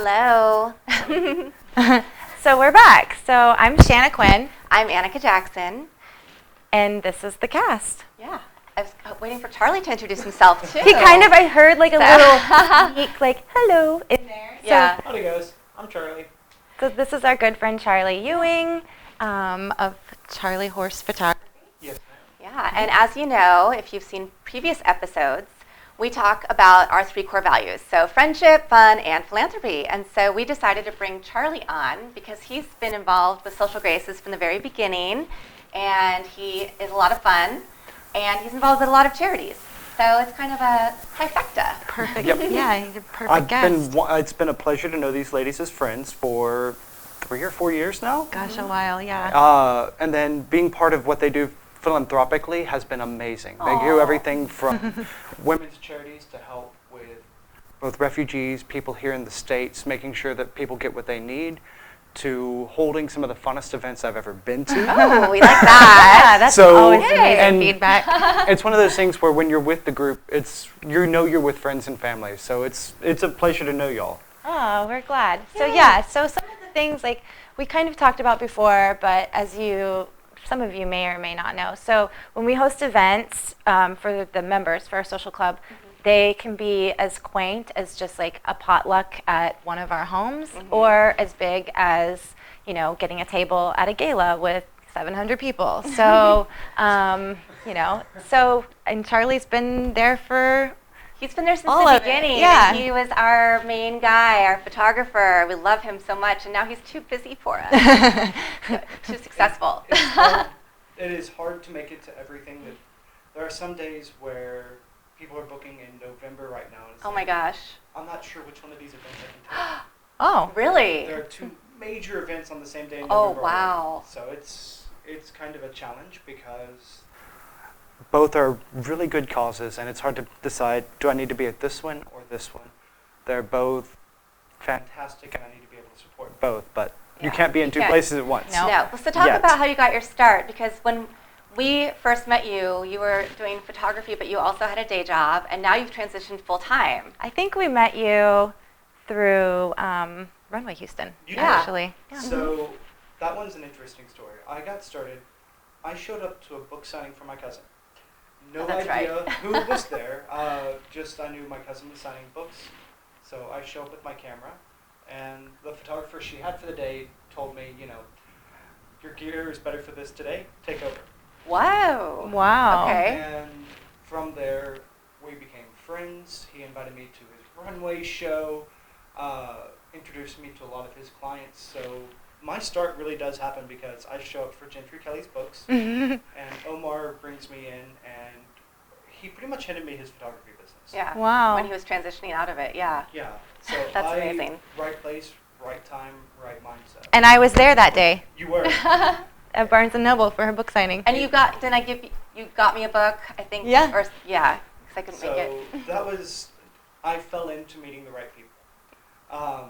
Hello. So we're back. So I'm Shanna Quinn. I'm Annika Jackson. And this is the cast. Yeah. I was waiting for Charlie to introduce himself, too. I heard like a little sneak, like, hello in there. Yeah. Howdy guys, I'm Charlie. So this is our good friend Charlie Ewing of Charlie Horse Photography. Yes, ma'am. Yeah. And as you know, if you've seen previous episodes, we talk about our 3 core values. So friendship, fun, and philanthropy. And so we decided to bring Charlie on because he's been involved with Social Graces from the very beginning. And he is a lot of fun. And he's involved with a lot of charities. So it's kind of a trifecta. Perfect. Yep. Yeah, he's a perfect guest. It's been a pleasure to know these ladies as friends for 3 or 4 years now. Gosh, a while, yeah. And then being part of what they do philanthropically has been amazing. They do everything from women's charities to help with both refugees, people here in the States, making sure that people get what they need, to holding some of the funnest events I've ever been to. Oh, we like that. Yeah, that's So- always amazing and- feedback. It's one of those things where when you're with the group, you're with friends and family. So it's a pleasure to know y'all. Oh, we're glad. So yeah, so some of the things like we kind of talked about before, but as some of you may or may not know. So when we host events for the members for our social club, they can be as quaint as just like a potluck at one of our homes, or as big as, getting a table at a gala with 700 people. So, and Charlie's been there for He's been there since all the of it, beginning. yeah. And he was our main guy, our photographer. We love him so much, and now he's too busy for us. Too successful. It is hard to make it to everything. There are some days where people are booking in November right now. And it's Oh my gosh. I'm not sure which one of these events I can take. Oh, Really? There are 2 major events on the same day in Oh, November. wow. So it's kind of a challenge because both are really good causes, and it's hard to decide, do I need to be at this one or this one? They're both fantastic, and I need to be able to support both, but you Yeah, can't be in you 2 can't. places at once. No. No. So talk Yet. about how you got your start, because when we first met you, you were doing photography, but you also had a day job, and now you've transitioned full time. I think we met you through Runway Houston, You did. actually. Yeah. So that one's an interesting story. I got started, I showed up to a book signing for my cousin. No Oh, that's idea right. who was there, just I knew my cousin was signing books. So I show up with my camera, and the photographer she had for the day told me, your gear is better for this today, take over. Whoa. Wow. Okay. And from there, we became friends. He invited me to his runway show, introduced me to a lot of his clients. So my start really does happen because I show up for Gentry Kelly's books, and Omar brings me in, and he pretty much handed me his photography business. Yeah. Wow. When he was transitioning out of it, yeah. Yeah. So That's amazing. Right place, right time, right mindset. And I was there that day You were. at Barnes & Noble for her book signing. And you got me a book, I think. Yeah. Or yeah, because I couldn't So make it. I fell into meeting the right people.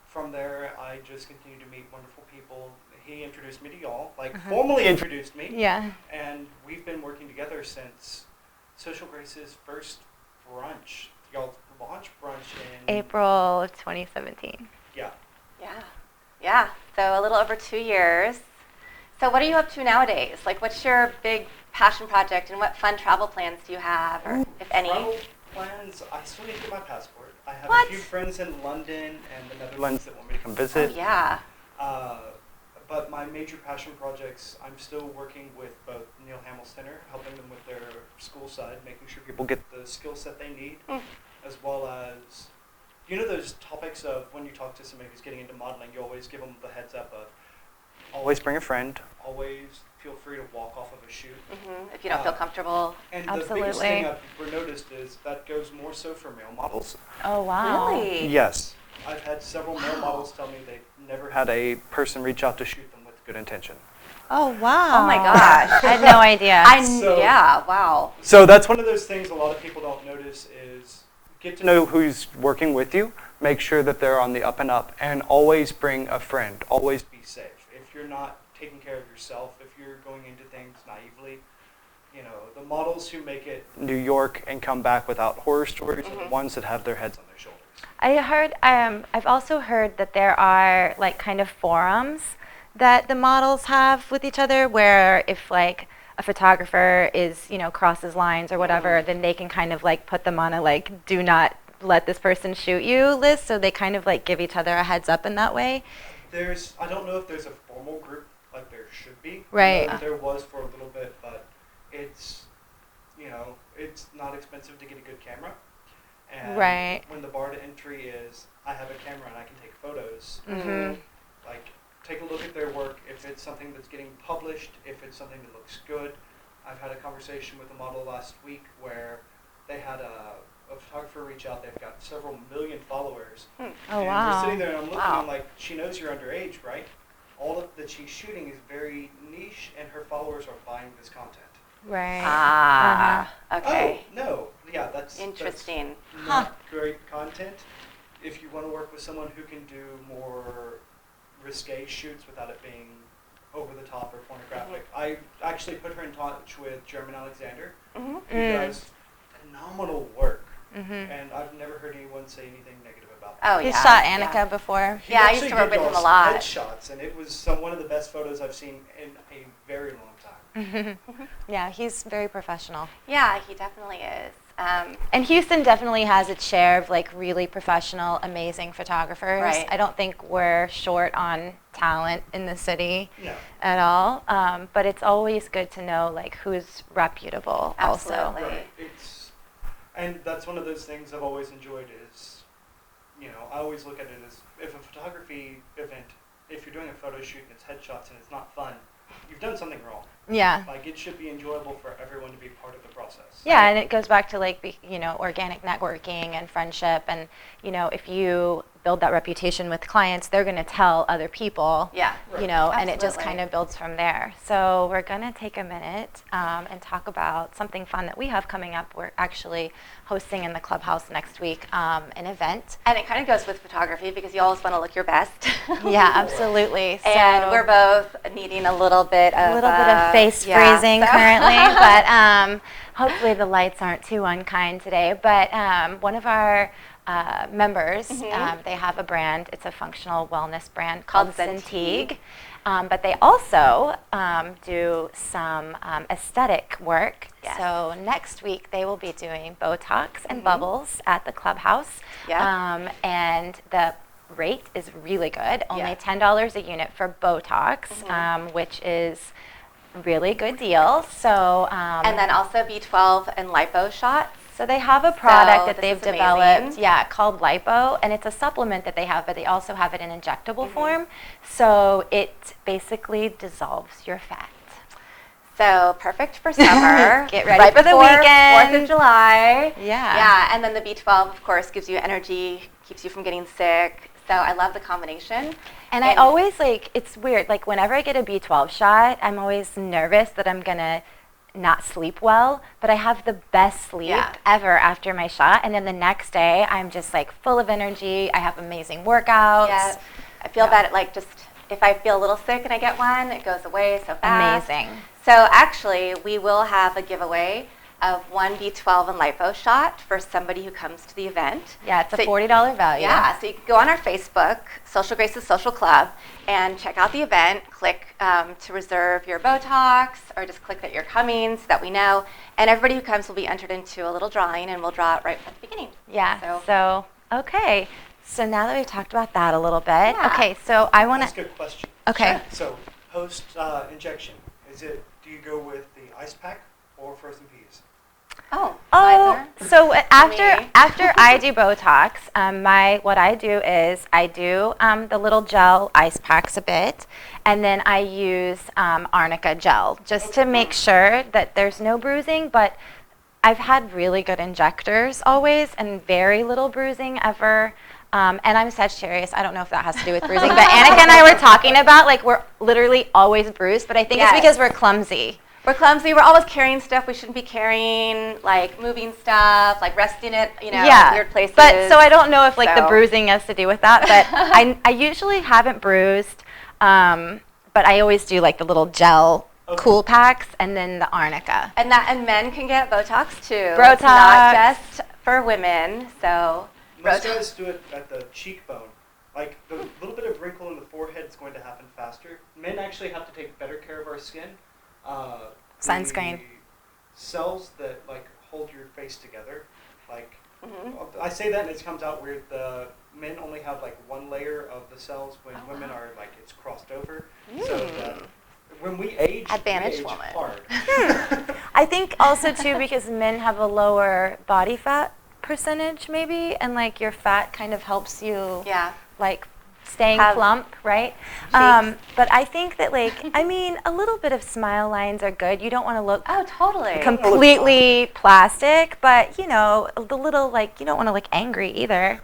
From there, I just continued to meet wonderful people. He introduced me to y'all, formally introduced me. Yeah. And we've been working together since Social Grace's first brunch. Y'all launched brunch in April of 2017. Yeah. Yeah. So a little over 2 years. So what are you up to nowadays? Like, what's your big passion project, and what fun travel plans do you have, or if any? Travel plans, I still need to get my passport. I have What? a few friends in London and the Netherlands that want me to come Oh, visit. yeah. But my major passion projects, I'm still working with both Neil Hamill Center, helping them with their school side, making sure people get the skill set they need, as well as, those topics of when you talk to somebody who's getting into modeling, you always give them the heads up of, always bring a friend, always feel free to walk off of a shoot. If you don't feel comfortable. And Absolutely. the biggest thing I've noticed is that goes more so for male models. Oh, wow. Really? Yes. I've had several male models tell me they've never had a person reach out to shoot them with good intention. Oh, wow. Oh my gosh. I had no idea. Yeah, wow. So that's one of those things a lot of people don't notice is get to know who's working with you, make sure that they're on the up and up, and always bring a friend. Always be safe. If you're not taking care of yourself, if you're going into things naively, the models who make it New York and come back without horror stories are the ones that have their heads on their shoulders. I've also heard that there are like kind of forums that the models have with each other where if like a photographer is, crosses lines or whatever, then they can kind of like put them on a like do not let this person shoot you list, so they kind of like give each other a heads up in that way. I don't know if there's a formal group like there should be. Right. There was for a little bit, but it's, it's not expensive to get a good camera. And Right. when the bar to entry is, I have a camera and I can take photos, Mm-hmm. like, take a look at their work. If it's something that's getting published, if it's something that looks good. I've had a conversation with a model last week where they had a photographer reach out. They've got several million followers. Oh, and wow. we're sitting there and I'm looking, Wow. I'm like, she knows you're underage, right? All that she's shooting is very niche and her followers are buying this content. Right. Ah, okay. Oh, no. Yeah, that's Interesting. That's not great content. If you want to work with someone who can do more risque shoots without it being over the top or pornographic, I actually put her in touch with German Alexander, Mm-hmm. who does phenomenal work. Mm-hmm. And I've never heard anyone say anything negative about Oh, him. He's yeah. shot Annika before. He Yeah, I used actually to work did with him a y'all's lot. Headshots, and it was one of the best photos I've seen in a very long time. Yeah, he's very professional. Yeah, he definitely is. And Houston definitely has its share of like really professional, amazing photographers. Right. I don't think we're short on talent in the city No. at all. But it's always good to know like who's reputable also. Absolutely. Right. And that's one of those things I've always enjoyed is, I always look at it as if a photography event, if you're doing a photo shoot and it's headshots and it's not fun, you've done something wrong. Yeah. Like, it should be enjoyable for everyone to be part of the process. Yeah, and it goes back to like, organic networking and friendship. And, if you build that reputation with clients, they're going to tell other people. Yeah. Right. And it just Absolutely. kind of builds from there. So we're going to take a minute and talk about something fun that we have coming up. We're actually hosting in the clubhouse next week an event. And it kind of goes with photography because you always want to look your best. Yeah, absolutely. And So we're both needing a little bit of face yeah, freezing so- currently, but hopefully the lights aren't too unkind today. But one of our members, they have a brand. It's a functional wellness brand called Called Centig. But they also do some aesthetic work. Yes. So next week they will be doing Botox and bubbles at the clubhouse. Yeah. And the rate is really good. Only Yeah. $10 a unit for Botox, which is really good deal. So And then also B12 and lipo shots. so they have a product So that this they've is developed, amazing. called lipo, and it's a supplement that they have, but they also have it in injectable form. So it basically dissolves your fat. So perfect for summer. Get ready right for the before weekend. 4th of July. Yeah. Yeah, and then the B12, of course, gives you energy, keeps you from getting sick. So I love the combination. And I always it's weird, like whenever I get a B12 shot, I'm always nervous that I'm gonna not sleep well, but I have the best sleep Yeah. ever after my shot. And then the next day, I'm just like full of energy. I have amazing workouts. Yeah, I feel that if I feel a little sick and I get one, it goes away so fast. Amazing. So actually, we will have a giveaway of one B12 and lipo shot for somebody who comes to the event. Yeah, it's a So- $40 value. Yeah, so you can go on our Facebook, Social Graces Social Club, and check out the event. Click to reserve your Botox, or just click that you're coming so that we know. And everybody who comes will be entered into a little drawing, and we'll draw it right at the beginning. Yeah. So- So okay. So now that we've talked about that a little bit, Yeah. okay. So I want That's a to. good question. Okay. So, post injection, do you go with the ice pack or frozen peas? Oh, Oh, Liza? so after Me. after I do Botox, what I do is I do the little gel ice packs a bit, and then I use arnica gel just to make sure that there's no bruising. But I've had really good injectors always, and very little bruising ever. And I'm Sagittarius. I don't know if that has to do with bruising, but Annika and I were talking about we're literally always bruised, but I think it's Yes. because we're clumsy. We're clumsy. We're always carrying stuff we shouldn't be carrying, like moving stuff, like resting it, weird places. But so I don't know if the So- bruising has to do with that, but I usually haven't bruised, but I always do the little gel cool packs and then the arnica. And men can get Botox too. Botox. It's not just for women. So most guys do it at the cheekbone. Like, the little bit of wrinkle in the forehead is going to happen faster. Men actually have to take better care of our skin. Sunscreen. The cells that, like, hold your face together, like, I say that and it comes out weird. The men only have, like, one layer of the cells when women are, like, it's crossed over. So that when we age, Advantage we age woman. hard. I think also too because men have a lower body fat percentage maybe, and like your fat kind of helps you like staying plump, right? But I think that like, I mean, a little bit of smile lines are good. You don't want to look completely plastic, but you know, the little like, you don't want to look angry either.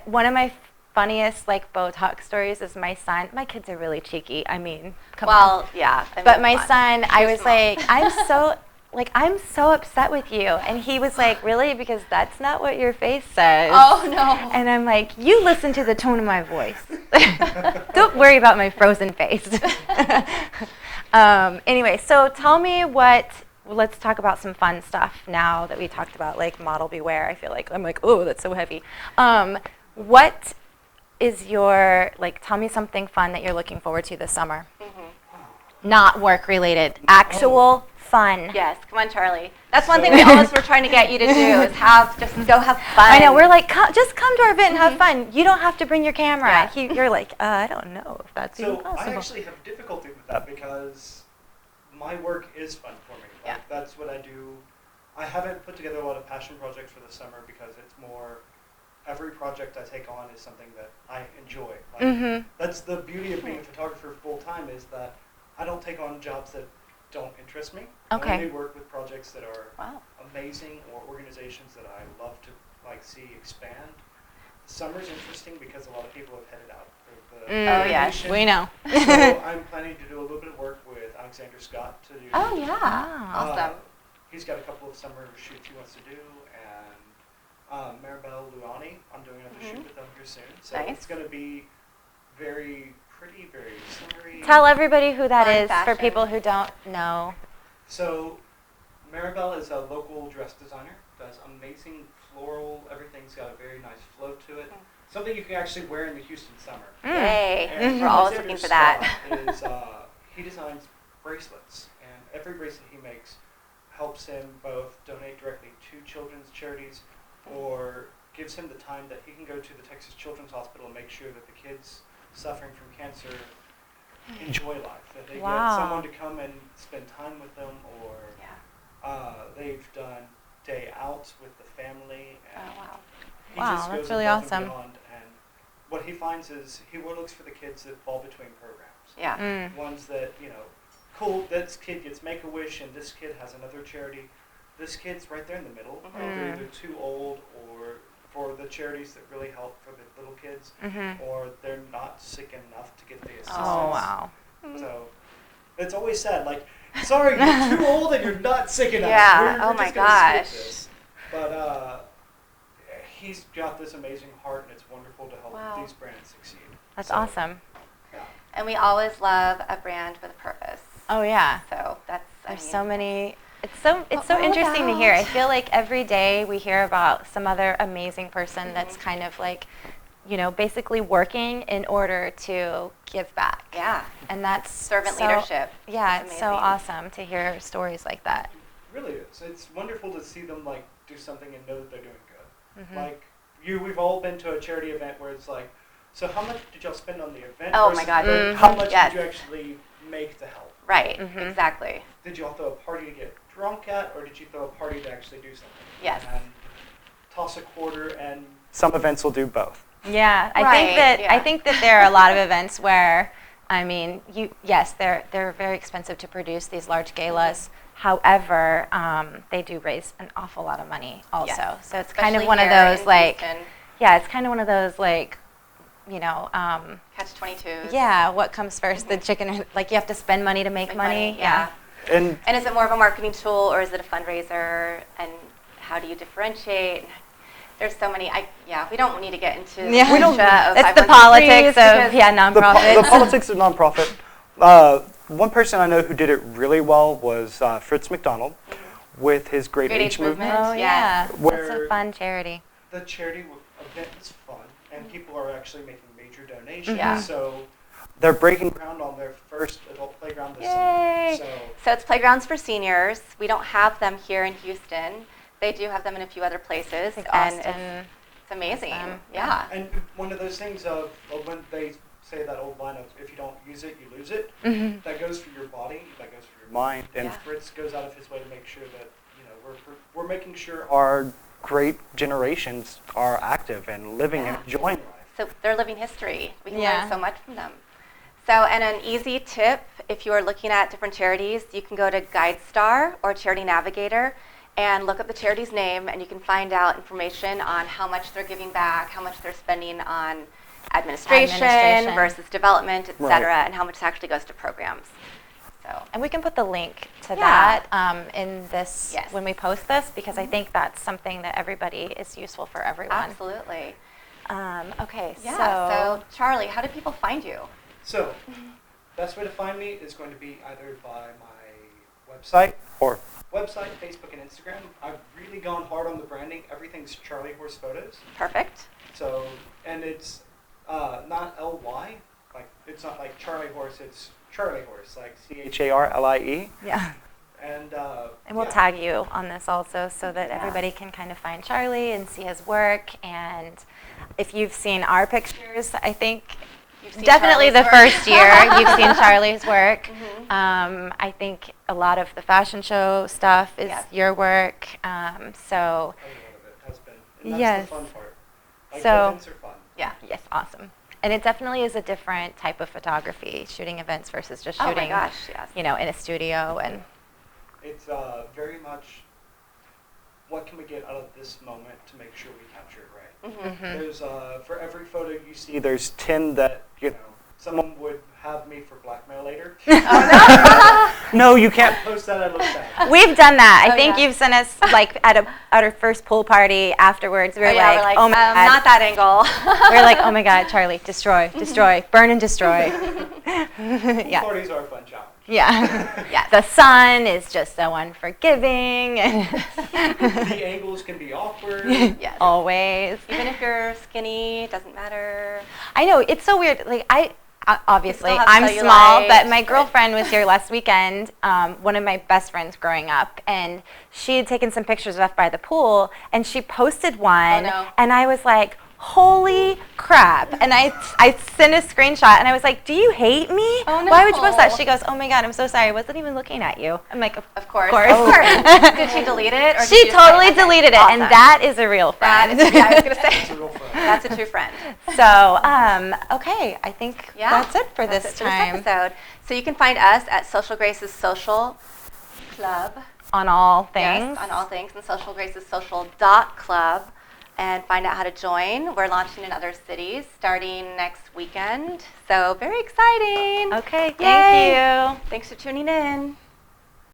One of my funniest like Botox stories is my son. My kids are really cheeky. I mean, come on. Yeah. I mean, but my son, I was small. like, I'm so upset with you. And he was like, really? Because that's not what your face says. Oh, no. And I'm like, you listen to the tone of my voice. Don't worry about my frozen face. Anyway, so tell me let's talk about some fun stuff now that we talked about, like model beware. I feel like, I'm like, oh, that's so heavy. What is your, like, tell me something fun that you're looking forward to this summer? Not work related, actual fun. Yes, come on, Charlie. That's one thing we always were trying to get you to do is just go have fun. I know, we're like, just come to our event and have fun. You don't have to bring your camera. Yeah. You're like, I don't know if that's even possible. I actually have difficulty with that because my work is fun for me. Like, that's what I do. I haven't put together a lot of passion projects for the summer because it's more, every project I take on is something that I enjoy. Like, that's the beauty of being a photographer full-time is that I don't take on jobs that don't interest me. Okay. I only work with projects that are amazing or organizations that I love to like see expand. Summer's interesting because a lot of people have headed out for the vacation. We know. So I'm planning to do a little bit of work with Alexander Scott to do. Oh yeah, awesome. He's got a couple of summer shoots he wants to do, and Maribel Luani, I'm doing another shoot with them here soon. So it's going to be very pretty, very summery. Tell everybody who that is fashion. for people who don't know. So Maribel is a local dress designer, does amazing floral, everything's got a very nice flow to it. Something you can actually wear in the Houston summer. Yay, And we're always Alexander looking for that. Scott he designs bracelets, and every bracelet he makes helps him both donate directly to children's charities or gives him the time that he can go to the Texas Children's Hospital and make sure that the kids suffering from cancer enjoy life, that they get someone to come and spend time with them, or they've done day outs with the family. And he just goes that's really above and awesome. beyond, and what he finds is he looks for the kids that fall between programs. Ones that, you know, cool, this kid gets Make-A-Wish and this kid has another charity. This kid's right there in the middle. They're either too old or for the charities that really help for the little kids, or they're not sick enough to get the assistance. Oh, wow. So it's always sad, like, sorry, you're too old and you're not sick enough. Yeah, We're my just gonna skip gosh. this. But he's got this amazing heart, and it's wonderful to help these brands succeed. That's awesome. Yeah. And we always love a brand with a purpose. Oh, yeah. So that's, There's so many. It's so interesting to hear. I feel like every day we hear about some other amazing person that's kind of like, you know, basically working in order to give back. Yeah. And that's servant leadership. Yeah, It's it's so amazing. awesome to hear stories like that. It really is. It's wonderful to see them like do something and know that they're doing good. Like we've all been to a charity event where it's like, so how much did y'all spend on the event? Oh my God. How much did you actually make to help? Right. Exactly. Did you all throw a party to get drunk at, or did you throw a party to actually do something? Yes. And toss a quarter, and some events will do both. Yeah, I think that there are a lot of events where, I mean, they're very expensive to produce these large galas. However, they do raise an awful lot of money also. Yes. So it's Especially kind of one of here those in like, Houston. it's kind of one of those like, you know, Catch-22s. yeah, what comes first, the chicken? Like you have to spend money to make money. Yeah. And is it more of a marketing tool or is it a fundraiser? And how do you differentiate? There's so many. We don't need to get into the We don't. minutia of It's the 501c3s politics of because nonprofits. the politics of nonprofit. One person I know who did it really well was Fritz McDonald with his Great Age Movement. Oh yeah, Where that's a fun charity. The charity event is fun, and people are actually making major donations. Yeah. So they're breaking ground on their first adult playground this Yay! summer. So it's playgrounds for seniors. We don't have them here in Houston. They do have them in a few other places, Like and Austin. it's amazing. them. Yeah. And one of those things of when they say that old line of if you don't use it, you lose it, Mhm. that goes for your body, that goes for your mind, and Yeah. Fritz goes out of his way to make sure that we're making sure our great generations are active and living and Yeah. enjoying life. So they're living history. We can Yeah. learn so much from them. So, and an easy tip, if you are looking at different charities, you can go to GuideStar or Charity Navigator and look up the charity's name, and you can find out information on how much they're giving back, how much they're spending on administration versus development, et cetera, and how much actually goes to programs. So, And we can put the link to Yeah. that in this Yes. when we post this, because I think that's something that everybody is useful for everyone. absolutely. Okay, Yeah. so So, Charlie, how do people find you? So, best way to find me is going to be either by my website, Facebook, and Instagram. I've really gone hard on the branding. Everything's Charlie Horse Photos. Perfect. So, and it's not LY, like it's not like Charlie Horse. It's Charlie Horse, like CHARLIE. yeah. And And we'll tag you on this also so that Yeah. everybody can kind of find Charlie and see his work. And if you've seen our pictures, I think You've seen definitely the Charlie's work. first year you've seen Charlie's work. Mhm. I think a lot of the fashion show stuff is Yes. your work. So a lot of it has been. And that's Yes. the fun part. Like, So- the events are fun. Yeah. yes, awesome. And it definitely is a different type of photography, shooting events versus just Oh my shooting, gosh, yes. in a studio. And It's very much what can we get out of this moment to make sure we capture it right. Mhm. There's for every photo you see, there's 10 that someone would have me for blackmail later. No, you can't post that. I look bad. we've done that. I Oh, think yeah. you've sent us like at our first pool party afterwards. We were yeah, like, we're like, oh my god, not that angle. we were like, oh my god, Charlie, destroy, destroy, burn and destroy. Pool yeah, parties are a fun challenge. yeah. Yes. The sun is just so unforgiving. And The angles can be awkward. Yes. always. Even if you're skinny, it doesn't matter. I know, it's so weird. Like obviously, You still have I'm small, cellulite, but my but- girlfriend was here last weekend, one of my best friends growing up, and she had taken some pictures of us by the pool, and she posted one, Oh, no. and I was like, holy crap. And I sent a screenshot, and I was like, do you hate me? Oh, Why would you post that? no. She goes, oh my god, I'm so sorry, I wasn't even looking at you. I'm like, Of course. Of course. Did she delete it? Or did she you just totally say, okay, deleted it, awesome. and that is a real That friend. is, yeah, I was going to It's a say, real friend. that's a true friend. So, okay, I think Yeah. that's it for That's this it for time. episode. So you can find us at Social Graces Social Club. On all things. Yes, on all things, and Social Graces Social.club, and find out how to join. We're launching in other cities starting next weekend. So very exciting. Okay, Yay. thank you. Thanks for tuning in.